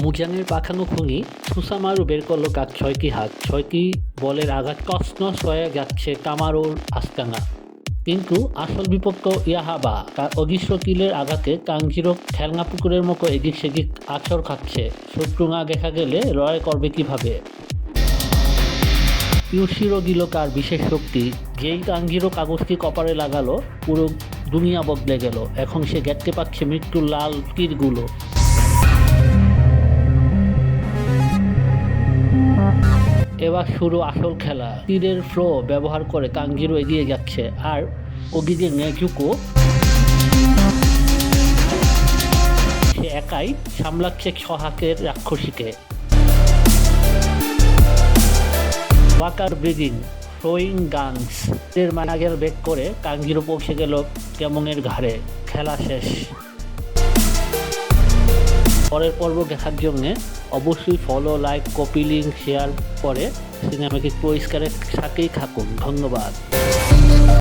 মুজানের পাখানো খুনি সুসামারু বের করলো কাক ছয়টি হাত, ছয়টি বলের আঘাত তছনছ হয়ে যাচ্ছে কামারুর আস্তানা। কিন্তু আসল বিপদ তো ইয়াহাবা, তার অদৃশ্য কিলের আঘাতে তানজিরো খেলনা পুকুরের মতো এদিক সেদিক আছড় খাচ্ছে। শত্রু না দেখা গেলে লড়াই করবে কিভাবে? ইউশিরো দিল কার বিশেষ শক্তি, যেই তানজিরো কাগজটি কপালে লাগালো পুরো দুনিয়া বদলে গেল। এখন সে দেখতে পাচ্ছে মৃত্যুর লাল তীরগুলো। এবার শুরু আসল খেলা। তীরের ফ্লো ব্যবহার করে তানজিরো এগিয়ে যাচ্ছে, আর ওদিকে নেজুকো সে একাই সামলাচ্ছে ছহাকের রাক্ষসীকে। ওয়াকার ব্রিগিং থ্রোয়িং গানস এর ম্যানাজার বেক করে তানজিরো পৌঁছে গেল কেমনের ঘাড়ে। খেলা শেষ। পরের পর্ব দেখার জন্য অবশ্যই follow, like, copy, link, share করে সিনেমাটিক পরিষ্কারের সাথেই থাকুন। ধন্যবাদ।